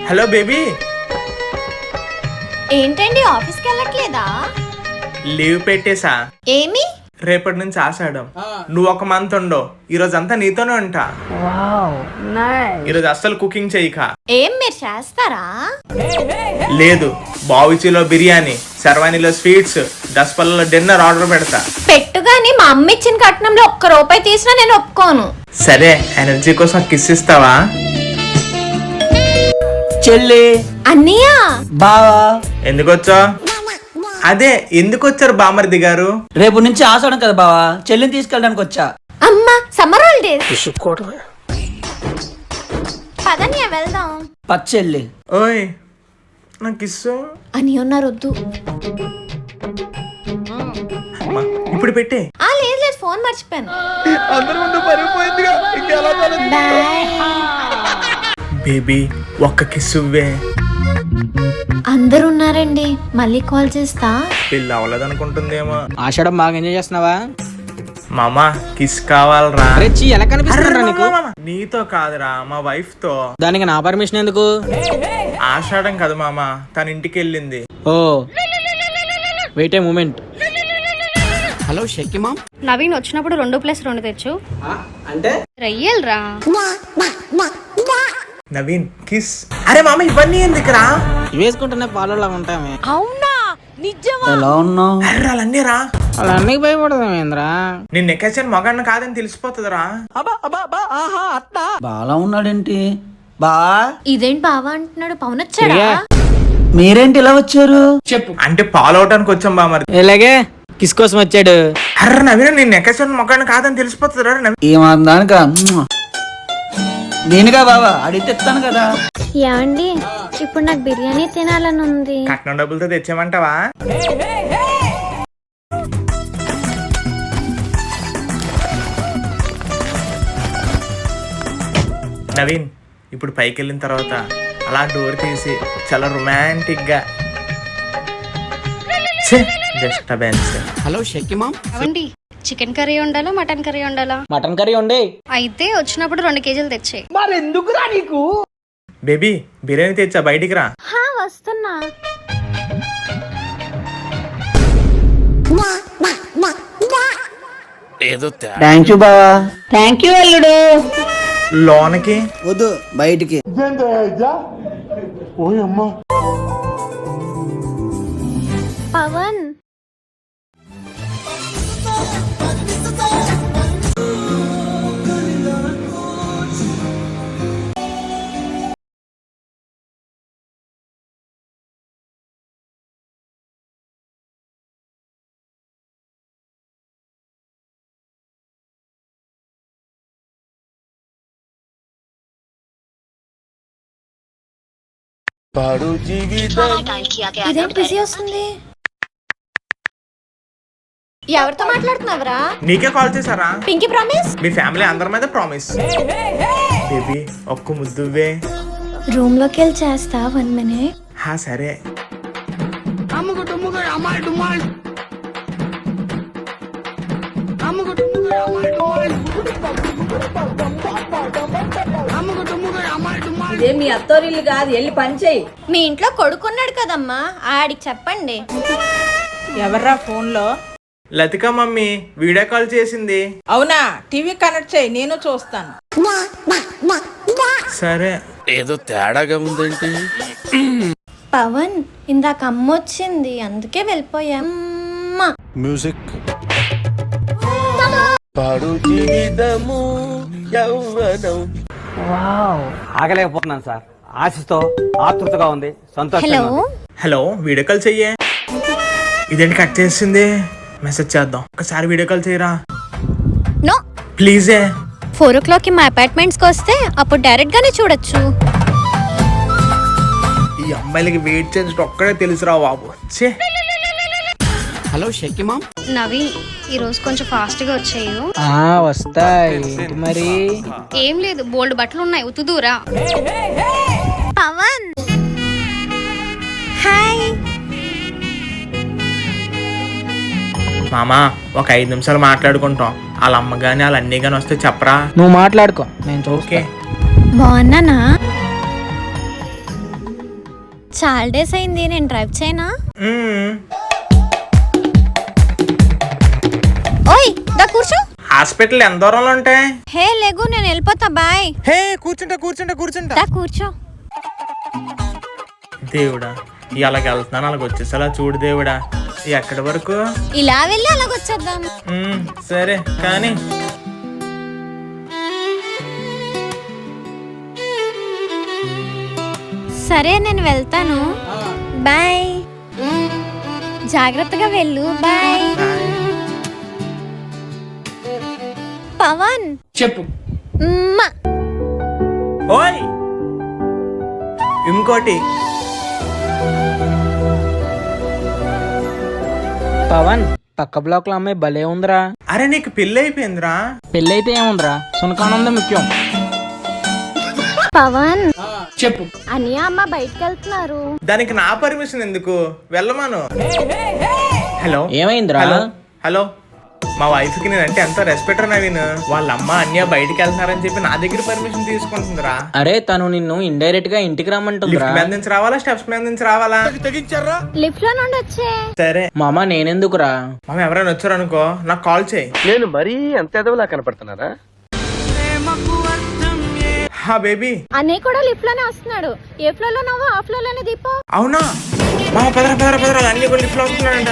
Hello baby. ఏంటండి ఆఫీస్కి వెళ్ళట్లేదా? Leave పెట్టేసా. ఏమి? రేపటి నుంచి ఆషాఢం. నువ్వు ఒక మంత్ ఉండో, ఈరోజు అంతా నీతోనే ఉంటా. ఈరోజు అస్సలు కుకింగ్ చేయక. ఏం మీరు చేస్తారా? లేదు, బావిచిలో బిర్యానీ, శర్వాణిలో స్వీట్స్, దసపల్లలో డిన్నర్ ఆర్డర్ పెడతా. పెట్టుగాని మా అమ్మ ఇచ్చిన కట్నంలో ఒక్క రూపాయి తీసినా నేను ఒప్పుకోను. సరే, ఎనర్జీ కోసం కిస్ ఇస్తావా? చెల్లి, అన్నయ్య, బావా, ఎందుకు వచ్చా? అదే ఎందుకు వచ్చారు బామర్ది గారు? రేపు నుంచి ఆషాఢం కదా బావా, చెల్లిని తీసుకెళ్ళడానికి వచ్చా. అమ్మ సమ్మర్ హాలిడేస్. పదన్నయ్య వెళ్దాం. పచ్చెల్లి. ఓయ్ నా కిస్సు అని ఉన్నారు వద్దు. ఇప్పుడు పెట్టే. లేదు లేదు, ఫోన్ మర్చిపోయాను. బేబీ ఒక్క కిస్సు ఇవ్వే. అందరు ఉన్నారండి, మళ్ళీ కాల్ చేస్తా. పెళ్ళి అవ్వలేదనుకుంటుందేమో. ఆషాఢం బాగా ఎంజాయ్ చేస్తున్నావా? మామా కిస్ కావాలరా. ఎలా కనిపిస్తుందిరా నీకు? నీతో కాదురా, మా వైఫ్ తో. దానికి నా పర్మిషన్ ఎందుకు? ఆషాఢం కదా మామా, తన ఇంటికి వెళ్ళింది. Oh wait a moment. Hello షెక్కి మామ్. నవీన్ వచ్చినప్పుడు 2+2 తెచ్చు. అంటే రయ్యల్రా. నవీన్ కిస్. అరే మామ ఇవన్నీ ఎందుకురా? వేసుకుంటేనే పాలలా ఉంటామే. ఎలా ఉన్నావు? అన్నీ రా. అలా అన్నీ భయపడదామేంద్రా? నేను నెక్కేసాను మగాడిని కాదని తెలిసిపోతుందిరా. బాలా ఉన్నాడేంటి? బా, ఇదేంటి బావా అంటున్నాడు? పవన్ వచ్చాడా? మీరేంటి ఇలా వచ్చారు? అంటే ఫాలో అవటానికి వచ్చాం బామర్ది. ఇలాగే కిస్ కోసం వచ్చాడు. అర్ర నవీన్, నేను నెక్కేసాను మగాడిని కాదని తెలిసిపోతుందిరా. ఏమన్నానుక నేనుగా బావా, అడిగితే ఇస్తాను కదా. ఏమండి, ఇప్పుడు నాకు బిర్యానీ తినాలని ఉంది. కట్నం డబ్బులతో తెచ్చామంటావా? నవీన్, ఇప్పుడు పైకి వెళ్ళిన తర్వాత అలా డోర్ తీసి చాలా రొమాంటిక్ గా డిస్టర్బెన్స్. హలో షెక్కి మామ్. అవండి, చికెన్ కర్రీ ఉండాలా మటన్ కర్రీ ఉండాలా? మటన్ కర్రీ ఉండే. అయితే వచ్చినప్పుడు 2 కేజీలు తెచ్చే. బేబీ బిర్యానీ తెచ్చా, బయటికి రా. వస్తున్నా. థ్యాంక్ యూ బావా. థ్యాంక్ యూ అల్లుడు. లోనకి వద్దు, బయటికి. పవన్, ఇదేంటి బిజీ వస్తుంది? ఎవరితో మాట్లాడుతున్నావురా? నీకే కాల్ చేశారా? పింకీ ప్రామిస్. మీ ఫ్యామిలీ అందరి మీద ప్రామిస్. బేబీ ఒక్క ముద్దువే. రూమ్ లోకి వెళ్ళి చేస్తా. 1 minute. సరే. ఇదే మీ అత్తోరిల్లు కాదు, వెళ్ళి పని చెయ్యి. మీ ఇంట్లో కొడుకున్నాడు కదమ్మా, ఆడికి చెప్పండి. ఎవర్రా ఫోన్ లో? లతిక మమ్మీ వీడియో కాల్ చేసింది. అవునా, టీవీ కనెక్ట్ చేయి, నేను చూస్తాను. సరే. ఏదో తేడాగా ఉందేంటి? పవన్, ఇందాక అమ్మ వచ్చింది, అందుకే వెళ్ళిపోయాం. మ్యూజిక్ పాడు జీవితము యవ్వనం. ఆగలేకపోతున్నాను సార్, ఆశతో ఆతృతగా ఉంది, హలో హలో, వీడియో కాల్ చెయ్యే. ఇదేంటి కట్ చేసింది? మెసేజ్ చేద్దాం. ఒకసారి వీడియో కాల్ చేయరా నో ప్లీజే. 4 o'clock మా అపార్ట్మెంట్స్ కి వస్తే అప్పుడు డైరెక్ట్ గానే చూడొచ్చు. ఈ అమ్మాయిలకి వెయిట్ చేసి ఒక్కడే తెలుసురా బాబు. హలో షెక్కి మామ్. నవీన్, ఈ రోజు కొంచెం ఫాస్ట్ గా వచ్చేయు. వస్తాయి మరి. ఏం లేదు, బోల్డ్ బట్టలు ఉన్నాయి, ఉతుదూరా. పవన్ హాయ్. మామా ఒక 5 నిమిషాలు మాట్లాడుకుంటాం. వాళ్ళ అమ్మ గాని వాళ్ళ అన్నీ గాని వస్తే చెప్పరా. నువ్వు మాట్లాడుకో, నేను ఓకే. బాగున్నానా? చాలా డేస్ అయింది, నేను డ్రైవ్ చేయనా? ఓయ్ దా కూర్చో. హాస్పిటల్ ఎంత దూరంలో ఉంటాయి? హే లేగు, నేను వెళ్ళిపోతా, బాయ్. హే కూర్చుంటా. దా కూర్చో. దేవుడా అలాగ వెళ్తున్నాను, అలాగ వచ్చేసలా చూడు దేవుడా. ఎక్కడి వరకు? ఇలా వెళ్ళి అలాగొచ్చేద్దాం. సరే కానీ సరే నేను వెళ్తాను, బాయ్. జాగ్రత్తగా వెళ్ళు, బాయ్. పవన్ చెప్పు. ఓయ్ ఇంకోటి. పవన్, పక్క బ్లాక్ లో అమ్మాయి భలే ఉందిరా. అరే నీకు పెళ్ళి అయిపోయిందిరా? పెళ్ళైతే ఏముందిరా, సునకానందం ముఖ్యం. పవన్ చెప్పు. అని అమ్మ బయటకు వెళ్తున్నారు. దానికి నా పర్మిషన్ ఎందుకు? వెళ్ళమాను. హలో ఏమైందిరా? హలో మా వైఫ్ కి నేనంటే ఎంతో రెస్పెక్ట్ నవీన్. వాళ్ళ అమ్మ అన్య బయటికి వెళ్తున్నారని చెప్పి నా దగ్గర పర్మిషన్ తీసుకుంటుందిరా. అరే తను నిన్ను ఇండైరెక్ట్ గా ఇంటికి రమ్మంటుందిరా. లిఫ్ట్ మీద నుంచి రావాలా, స్టెప్స్ మీద నుంచి రావాలా? లిఫ్ట్ లో నుండి వచ్చే. సరే మామ నేనెందుకురా? మామ ఎవరైనా వచ్చారు అనుకో నాకు కాల్ చేయి. నేను మరీ అంత ఎదవలా కనపడుతున్నారా? హా బేబీ. అన్నయ్య కూడా లిఫ్ట్ లోనే వస్తున్నాడు. ఏ ఫ్లోర్ లో నవ్వు ఆ ఫ్లోర్ లోనే దీపో. అవునా మామ పదరా అన్ని కూడా లిఫ్ట్ లో వస్తున్నాడంట.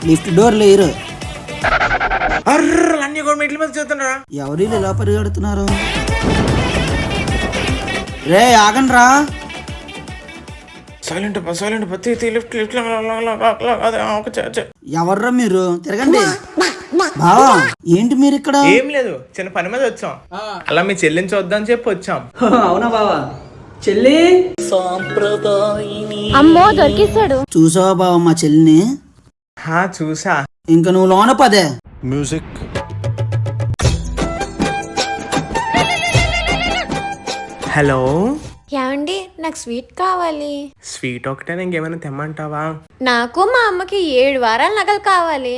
లిఫ్ట్ డోర్ లేరు. అర్ర అన్ని కూడా మెట్ల మీద చేస్తున్నారా? ఎవరు ఇలా పరిగెడుతున్నారు? రే ఆగండి రా. సైలెంట్ లిఫ్ట్ ఎవర్రా మీరు? తిరగండి. బావా ఏంటి మీరు ఇక్కడ? ఏం లేదు, చిన్న పని మీద వచ్చాం. అలా మీ చెల్లిని చూద్దాం చెప్పి వచ్చాం. అవునా బావా? చెల్లి అమ్మో దొరికిస్తాడు. చూసావా బావా మా చెల్లిని? హా చూసా. ఇంక నువ్వు లోన పదే. మ్యూజిక్. హలో ఏమండి, నాకు స్వీట్ కావాలి. స్వీట్ ఒకటే, ఇంకేమైనా తెమ్మంటావా? నాకు మా అమ్మకి 7 వారాల నగలు కావాలి.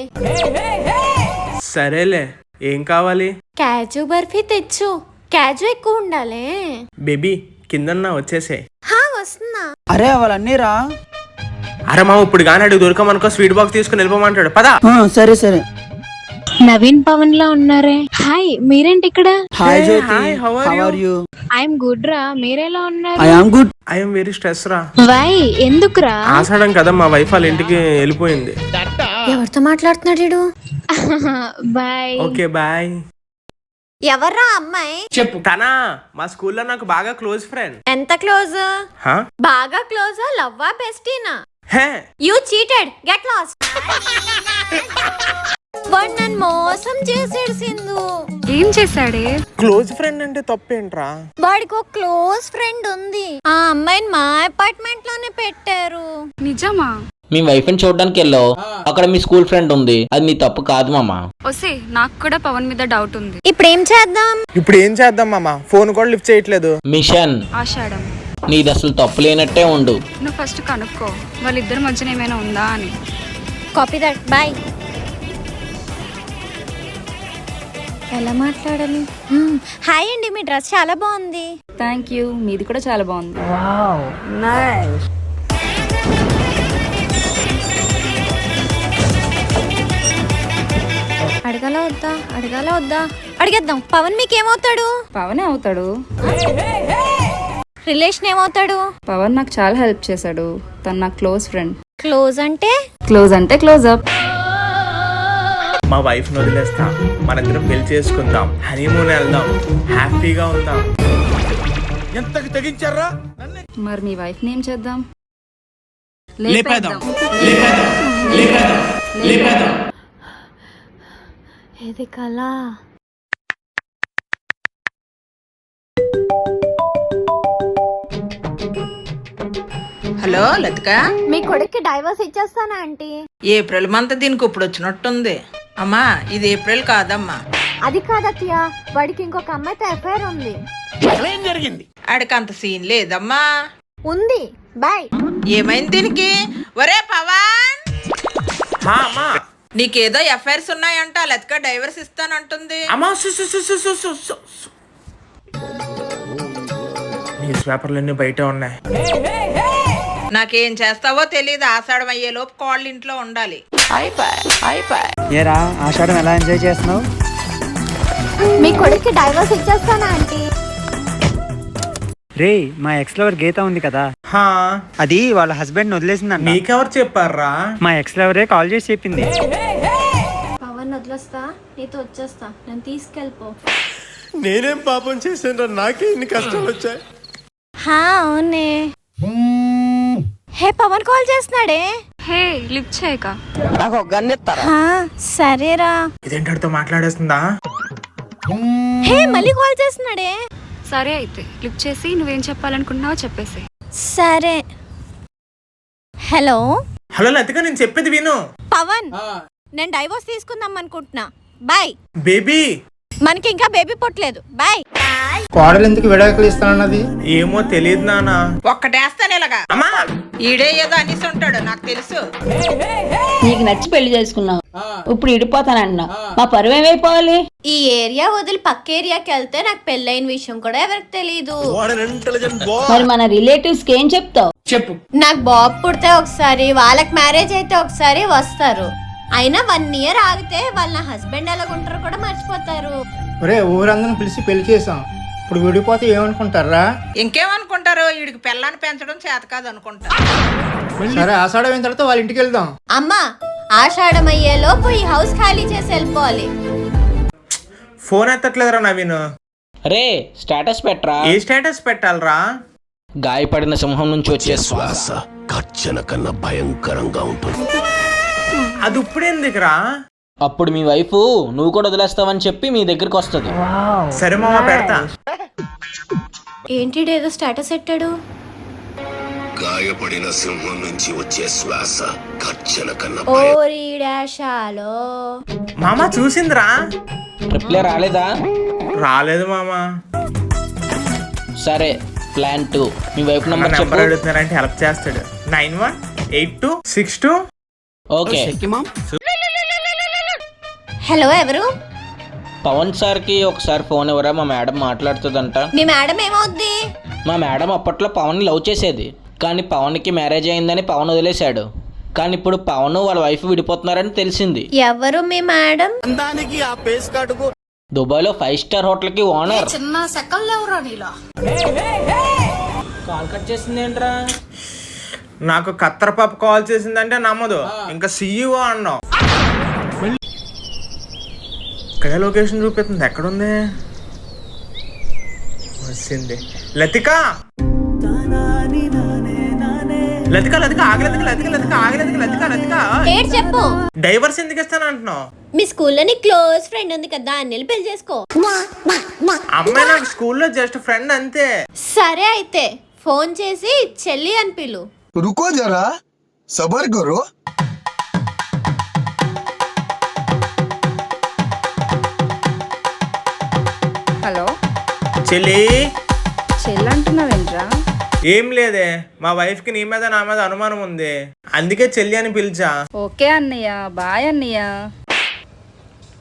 సరేలే, ఏం కావాలి? క్యాజు బర్ఫీ తెచ్చు. క్యాజు ఎక్కువ ఉండాలి. బేబీ కిందన్నా వచ్చేసే. హా వస్తున్నా. అరే వాళ్ళన్నీ రా. అరే మా ఇప్పుడు కానీ అడుగు దొరకమనుకో స్వీట్ బాక్స్ తీసుకుని వెళ్ళిపోమంటాడు. పదా. సరే సరే. నవీన్ పవన్ లా ఉన్నారే. హాయ్, మీరేంటి ఇక్కడ? Hi Jyothi. Hi, how are you? I'm good రా, మీరెలా ఉన్నారు? I am good. I am very stress రా. వై, ఎందుకురా? ఆషాఢం కదా, మా వైఫ్ వాళ్ళ ఇంటికి వెళ్ళిపోయింది. ఎవరితో మాట్లాడుతున్నాడు? బాయ్. Okay bye. ఎవర్రా అమ్మాయి? చెప్పు. తనా మా స్కూల్లో నాకు బాగా క్లోజ్ ఫ్రెండ్. ఎంత క్లోజ్? హా బాగా క్లోజా, లవ్వా, బెస్టీనా? Hey you cheated, get lost. వాడు నన్ను మోసం చేసాడు సింధు. ఏం చేశాడే? క్లోజ్ ఫ్రెండ్ అంటే తప్పేంట్రా? వాడికి ఒక క్లోజ్ ఫ్రెండ్ ఉంది. ఆ అమ్మాయిని మా అపార్ట్మెంట్ లోనే పెట్టారు. నిజమా? మీ వైఫ్ ని చూడడానికి వెళ్ళావు, అక్కడ మీ స్కూల్ ఫ్రెండ్ ఉంది. అది మీ తప్పు కాదు మామ. ఒసే, నాకు కూడా పవన్ మీద డౌట్ ఉంది. ఇప్పుడు ఏం చేద్దాం? ఇప్పుడు ఏం చేద్దాం మామ? ఫోన్ కూడా లిఫ్ట్ చేయట్లేదు. మిషన్ ఆషాఢం, నీది అసలు తప్పు లేనట్టే ఉండు. నువ్వు ఫస్ట్ కనుక్కో వాళ్ళిద్దరి మధ్యన ఏమైనా ఉందా అని. Copy that, bye. ఎలా మాట్లాడాలి? హాయ్ అండి, మీ డ్రెస్ చాలా బాగుంది. థ్యాంక్ యూ, మీది కూడా చాలా బాగుంది. అడగాల వద్దా? అడిగేద్దాం. పవన్ మీకేమవుతాడు? పవనే అవుతాడు. రిలేషన్ ఏమవుతాడు? పవన్ నాకు చాలా హెల్ప్ చేశాడు. తను నాకు క్లోజ్ ఫ్రెండ్. క్లోజ్ అంటే? క్లోజ్ అంటే క్లోజ్ అప్. మా వైఫ్ ని వదిలేస్తా, మనందరం పెళ్లి చేసుకుందాం, హనీమూన్ వెళ్దాం, హ్యాపీగా ఉందాం. ఎంతకి తెగించారా? మరి మీ వైఫ్ ని ఏం చేద్దాం? లేపేద్దాం. ఇది కళ. హలో లతిక, మీ కొడుక్కి డైవర్స్ ఇచ్చేస్తానా ఆంటీ? ఏప్రిల్ మంత్ దీనికి ఇప్పుడు వచ్చినట్టుంది. అమ్మా ఇది ఏప్రిల్ కాదమ్మా. అది కాదత్తయ్య, వాడికి ఇంకొక అమ్మాయితో ఎఫ్ఐఆర్ ఉంది. ఆడికి అంత సీన్ లేదమ్మా. ఉంది, బాయ్. ఏమైంది దీనికి? ఒరే పవన్, నీకేదో ఎఫ్ఐఆర్స్ ఉన్నాయంట. లతిక డైవర్స్ ఇస్తానంటుంది. అమ్మా న్యూస్ పేపర్లన్నీ బయట ఉన్నాయి. నాకేం చేస్తావో తెలియదు. ఆషాఢం అయ్యేలోపు కోళ్ళ ఇంట్లో ఉండాలి. ఏరా ఆషాఢం ఎలా ఎంజాయ్ చేస్తున్నావు? మీ కొడుక్కి డైవర్స్ ఇచ్చేస్తానా ఆంటీ? రే మా ఎక్స్ లవర్ గీత ఉంది కదా, హా, అది వాళ్ళ హస్బెండ్ వదిలేసిందంట. నీకెవరు చెప్పారా? మా ఎక్స్ లవరే కాల్ చేసి చెప్పింది. పవన్ వదిలేస్తా, నీతో వచ్చేస్తా, నన్ను తీసుకెళ్ళిపో. నేనేం పాపం చేశాను, నాకే ఇన్ని కష్టాలు వచ్చాయి. హా అవునే. హే పవన్ కాల్ చేస్తున్నాడే. హే లిఫ్ట్ చేయక. హా, సరేరా. ఇదేంటితో మాట్లాడేస్తుందా? హే మళ్ళీ కాల్ చేస్తున్నాడే. సరే అయితే లిఫ్ట్ చేసి నువ్వేం చెప్పాలనుకుంటున్నావో చెప్పేసి. సరే. హలో హలో లతిక, నేను చెప్పేది విను. పవన్, నేను డైవోర్స్ తీసుకుందాం అనుకుంటున్నా. బాయ్. బేబీ, మనకి ఇంకా బేబీ పుట్టలేదు. బాయ్. కోడలు ఎందుకు విడాకులు ఇస్తానన్నది? ఏమో తెలియదు నాన్న. ఒక్కటేస్తాను ఇలాగా. అమ్మా, ఈడే ఏదో అనేసి ఉంటాడు, నాకు తెలుసు. నీకు నచ్చి పెళ్లి చేసుకున్నావు, ఇప్పుడు ఇడిపోతానన్నా మా పరువు ఏమైపోవాలి? ఈ ఏరియా వదిలి పక్క ఏరియాకి వెళ్తే నాకు పెళ్ళైన విషయం కూడా ఎవరికి తెలియదు. మరి మన రిలేటివ్స్ కి ఏం చెప్తావు? చెప్పు. నాకు బాబు పుడితే ఒకసారి, వాళ్ళకి మ్యారేజ్ అయితే ఒకసారి వస్తారు. అయినా 1 year ఆగితే వాళ్ళ హస్బెండ్ ఎలాగుంటారో కూడా మర్చిపోతారు. ఒరే ఊరందరిని పిలిచి పెళ్లి చేసాం, ఇప్పుడు విడిపోతే ఏమనుకుంటారా? ఇంకేమనుకుంటారు? వీడికి పిల్లని పెంచడం చేత కాదు అనుకుంటా. సరే ఆషాఢం అయిన తర్వాత వాళ్ళ ఇంటికి వెళ్దాం. అమ్మా, ఆషాఢం అయ్యేలోపు ఈ హౌస్ ఖాళీ చేసి వెళ్ళిపోవాలి. ఫోన్ ఎత్తట్లేదురా నవీన్. రే స్టేటస్ పెట్టరా. ఏ స్టేటస్ పెట్టాలరా? గాయపడిన సింహం నుంచి వచ్చే శ్వాస కర్చన కన్నా భయంకరంగా ఉంటుంది. అది ఇప్పుడెందుకురా? అప్పుడు మీ వైఫ్ నువ్వు కూడా వదిలేస్తావని చెప్పి మీ దగ్గరికి వస్తుంది. సరే మామ, పెడతా. ఏంటి ఏదో స్టేటస్ పెట్టాడు? గాయపడిన సింహం నుంచి వచ్చే శ్వాస కర్చన కన్నా ఓరి డాషాలో. మామ చూసిందిరా? రిప్లై రాలేదా? రాలేదు మామ. సరే ప్లాన్ 2, మీ వైఫ్ నంబర్ నెంబర్ చెప్పు. అడుగుతున్నారంటే హెల్ప్ చేస్తాడు. 918262. ఓకే. హలో, ఎవరు? పవన్ సార్ కి ఒకసారి ఫోన్ ఇవ్వరా, మా మేడం మాట్లాడుతుందంట. మీ మేడం ఏమవుద్ది? మా మేడం అప్పట్లో పవన్ లవ్ చేసేది, కానీ పవన్కి మ్యారేజ్ అయిందని పవన్ వదిలేశాడు. కానీ ఇప్పుడు పవన్ వాళ్ళ వైఫ్ విడిపోతున్నారని తెలిసింది. ఎవరు మీ మేడం? దుబాయ్లో 5 star హోటల్కి ఓనర్. కాల్ కట్ చేసింది ఏంట్రా? నాకు కత్తర్ పాప కాల్ చేసిందంటే నమ్మదు, ఇంకా CEO అన్నావు. ఇక్కడే లొకేషన్ చూపిస్తుంది. ఎక్కడుంది? వచ్చింది. లతిక, లతిక లతిక ఆగి, లతిక లతిక లతిక ఆగి, లతిక లతిక లతిక. ఏంటి చెప్పు? డైవర్స్ ఎందుకు ఇస్తాను అంటున్నావు? మీ స్కూల్లో నీ క్లోజ్ ఫ్రెండ్ ఉంది కదా, దాన్ని పెళ్లి చేసుకో. అమ్మాయి నాకు స్కూల్లో జస్ట్ ఫ్రెండ్ అంతే. సరే అయితే ఫోన్ చేసి చెల్లి అని పిలు. రుకో జరా సబర్ కరో. హలో, చెల్లి. చెల్లంటున్నావేంట్రా? ఏం లేదే, మా వైఫ్ కి నీ మీద నా మీద అనుమానం ఉంది, అందుకే చెల్లి అని పిలిచా. ఓకే అన్నయ్య, బాయ్ అన్నయ్య.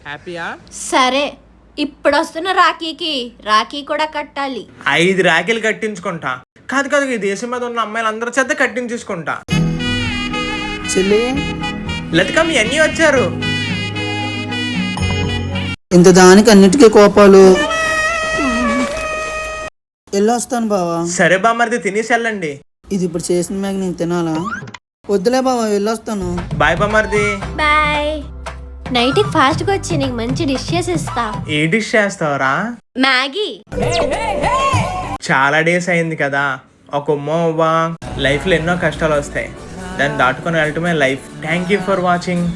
హ్యాపీయా? సరే, ఇప్పుడు వస్తున్న రాఖీ కూడా కట్టాలి. 5 రాఖీలు కట్టించుకుంటా. కాదు కాదు, ఈ దేశం మీద ఉన్న అమ్మాయిలు అందరి చేత కట్టించేసుకుంటా. చెల్లి, లతిక మీ అన్నీ వచ్చారు. ఇంత దానికి అన్నిటికీ కోపాలు. వెళ్ళొస్తాను బావా. సరే బామ్మర్ది, తినేసి వెళ్ళండి. ఇది ఇప్పుడు చేసిన మ్యాగ నేను తినాలా? వద్దులే బావా, వెళ్ళొస్తాను. బాయ్ బామ్మర్ది. బాయ్. నైట్ ఫాస్ట్ గా వచ్చి నీకు మంచి డిష్ చేసి ఇస్తా. ఏ డిష్ చేస్తావరా? మ్యాగీ. చాలా డేస్ అయింది కదా, ఒక ఉమ్మా. లైఫ్ లో ఎన్నో కష్టాలు వస్తాయి, దాన్ని దాటుకొని వెళ్ళటమే life. Thank you for watching.